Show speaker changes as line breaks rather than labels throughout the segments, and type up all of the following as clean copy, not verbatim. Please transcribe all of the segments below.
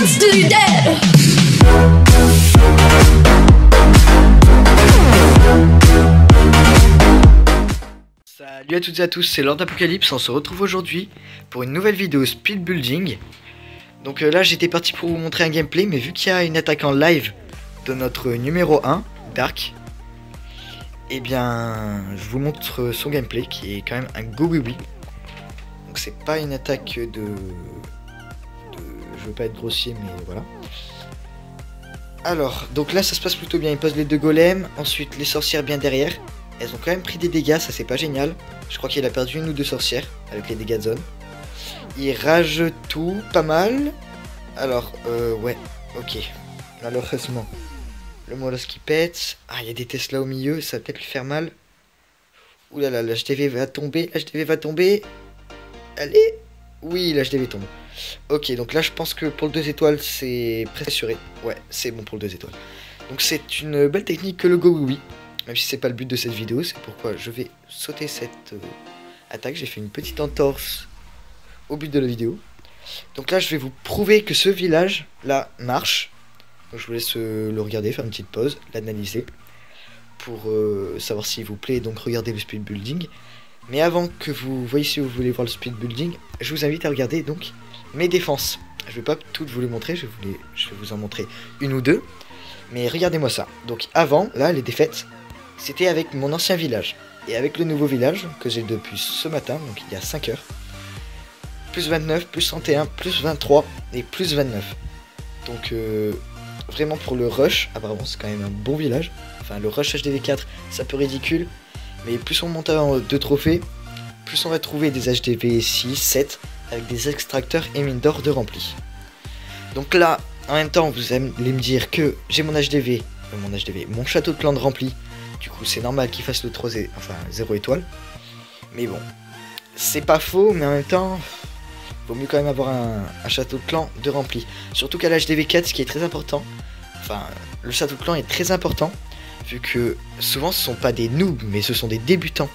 dance to your dead.
Salut à toutes et à tous, c'est Lord Apocalypse. On se retrouve aujourd'hui pour une nouvelle vidéo speed building. Donc là j'étais parti pour vous montrer un gameplay, mais vu qu'il y a une attaque en live de notre numéro 1, Dark, et bien je vous montre son gameplay qui est quand même un go oui oui. Donc c'est pas une attaque de... Je veux pas être grossier mais voilà. Alors, donc là ça se passe plutôt bien, il pose les deux golems, ensuite les sorcières bien derrière. Elles ont quand même pris des dégâts, ça c'est pas génial. Je crois qu'il a perdu une ou deux sorcières avec les dégâts de zone. Il rage tout, pas mal. Alors, ouais, ok. Malheureusement, le molosse qui pète. Ah, il y a des Tesla au milieu, ça va peut-être lui faire mal. Ouh là là, l'HDV va tomber, l'HDV va tomber. Allez. Oui, l'HDV tombe. Ok, donc là je pense que pour le 2 étoiles c'est presque assuré. Ouais, c'est bon pour le 2 étoiles. Donc c'est une belle technique que le go oui oui. Même si c'est pas le but de cette vidéo, c'est pourquoi je vais sauter cette attaque. J'ai fait une petite entorse au but de la vidéo. Donc là je vais vous prouver que ce village là marche. Donc je vous laisse le regarder, faire une petite pause, l'analyser pour savoir s'il vous plaît. Donc regardez le speed building. Mais avant que vous voyez si vous voulez voir le speed building, je vous invite à regarder donc mes défenses. Je vais pas toutes vous les montrer, je vais vous en montrer une ou deux. Mais regardez-moi ça. Donc avant, là les défaites, c'était avec mon ancien village. Et avec le nouveau village que j'ai depuis ce matin, donc il y a 5 heures. Plus 29, plus 31, plus 23 et plus 29. Donc vraiment pour le rush, apparemment c'est quand même un bon village. Enfin le rush HDV4 c'est un peu ridicule. Mais plus on monte de trophées, plus on va trouver des HDV 6, 7 avec des extracteurs et mines d'or de rempli. Donc là, en même temps, vous allez me dire que j'ai mon mon château de clan de rempli. Du coup, c'est normal qu'il fasse le 0 étoile. Mais bon, c'est pas faux, mais en même temps, vaut mieux quand même avoir un château de clan de rempli. Surtout qu'à l'HDV4, ce qui est très important, enfin, le château de clan est très important. Vu que souvent ce sont pas des noobs mais ce sont des débutants.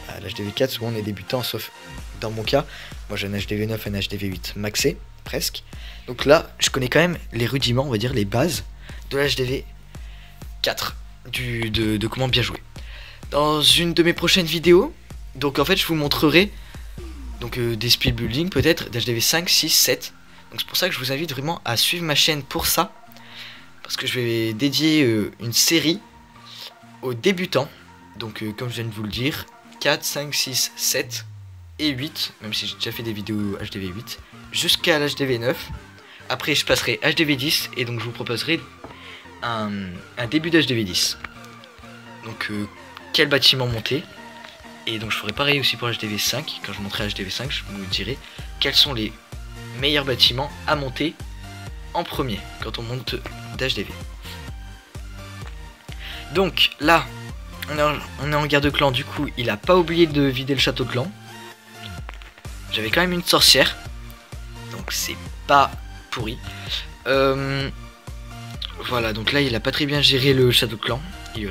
À l'HDV4 souvent on est débutants sauf dans mon cas. Moi j'ai un HDV9 et un HDV8 maxé presque. Donc là je connais quand même les rudiments, on va dire les bases de l'HDV4 de comment bien jouer. Dans une de mes prochaines vidéos, donc en fait je vous montrerai donc des speed building peut-être d'HDV5, 6, 7. Donc c'est pour ça que je vous invite vraiment à suivre ma chaîne pour ça. Parce que je vais dédier une série aux débutants, donc comme je viens de vous le dire, 4, 5, 6, 7 et 8, même si j'ai déjà fait des vidéos HDV 8, jusqu'à l'HDV 9. Après je passerai HDV 10 et donc je vous proposerai un début d'HDV 10. Donc quel bâtiment monter. Et donc je ferai pareil aussi pour HDV 5, quand je monterai HDV 5, je vous dirai quels sont les meilleurs bâtiments à monter en premier, quand on monte d'HDV. Donc là, on est en guerre de clan, du coup, il a pas oublié de vider le château de clan. J'avais quand même une sorcière, donc c'est pas pourri. Voilà, donc là, il a pas très bien géré le château de clan. Il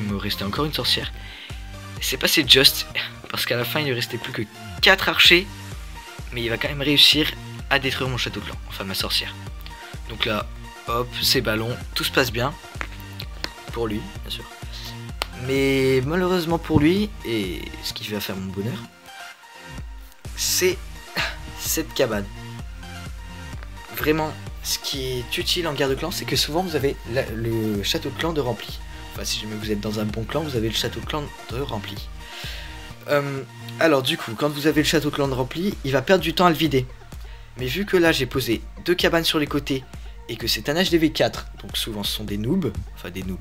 me restait encore une sorcière. C'est passé just, parce qu'à la fin, il ne restait plus que 4 archers. Mais il va quand même réussir à détruire mon château de clan, enfin ma sorcière. Donc là, hop, c'est ballon, tout se passe bien. Pour lui, bien sûr. Mais malheureusement pour lui, et ce qui va faire mon bonheur, c'est cette cabane. Vraiment, ce qui est utile en guerre de clan, c'est que souvent vous avez le château de clan de rempli. Enfin, si jamais vous êtes dans un bon clan, vous avez le château de clan de rempli. Alors du coup, quand vous avez le château de clan de rempli, il va perdre du temps à le vider. Mais vu que là, j'ai posé 2 cabanes sur les côtés, et que c'est un HDV4, donc souvent ce sont des noobs, enfin des noobs,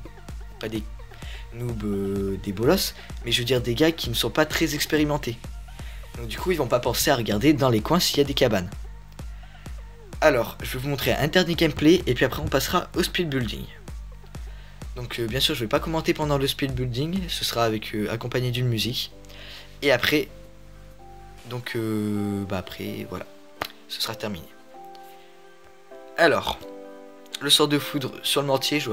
pas des noobs des bolosses, mais je veux dire des gars qui ne sont pas très expérimentés. Donc du coup ils vont pas penser à regarder dans les coins s'il y a des cabanes. Alors je vais vous montrer un dernier gameplay et puis après on passera au speed building. Donc bien sûr je vais pas commenter pendant le speed building, ce sera avec accompagné d'une musique. Et après, donc après voilà, ce sera terminé. Alors, le sort de foudre sur le mortier, je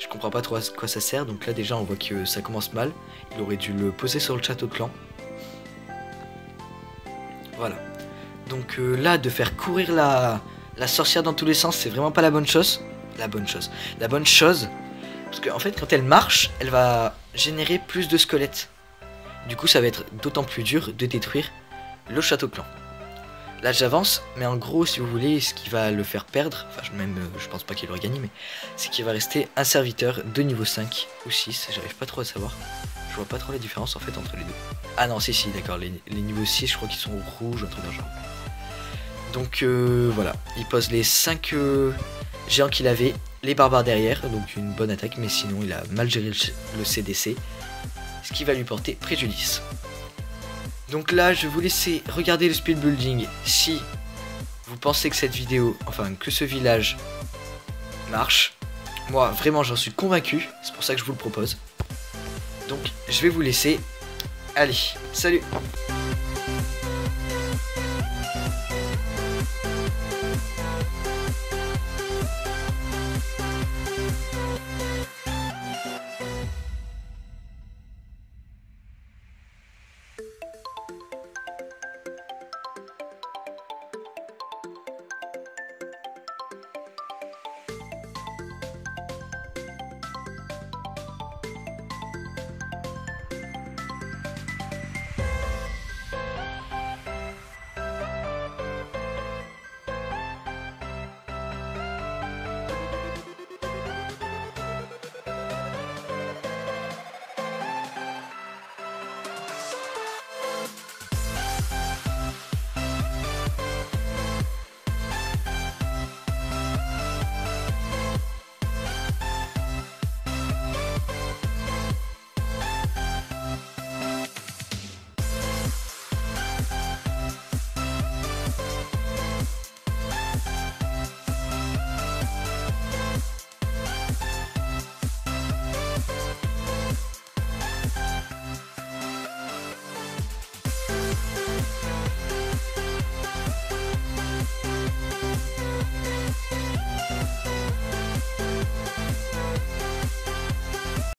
comprends pas trop à quoi ça sert. Donc là déjà on voit que ça commence mal. Il aurait dû le poser sur le château de clan. Voilà. Donc là de faire courir la la sorcière dans tous les sens, c'est vraiment pas la bonne chose. La bonne chose. Parce qu'en fait, quand elle marche, elle va générer plus de squelettes. Du coup, ça va être d'autant plus dur de détruire le château clan. Là, j'avance, mais en gros, si vous voulez, ce qui va le faire perdre, enfin, même, je pense pas qu'il aurait gagné, mais c'est qu'il va rester un serviteur de niveau 5 ou 6, j'arrive pas trop à savoir. Je vois pas trop la différence en fait entre les deux. Ah non, si, d'accord, les niveaux 6, je crois qu'ils sont rouges, un truc dans le genre. Donc voilà, il pose les 5 géants qu'il avait, les barbares derrière, donc une bonne attaque, mais sinon il a mal géré le CDC, ce qui va lui porter préjudice. Donc là, je vais vous laisser regarder le speed building si vous pensez que cette vidéo, enfin que ce village marche. Moi, vraiment, j'en suis convaincu, c'est pour ça que je vous le propose. Donc, je vais vous laisser. Allez, salut!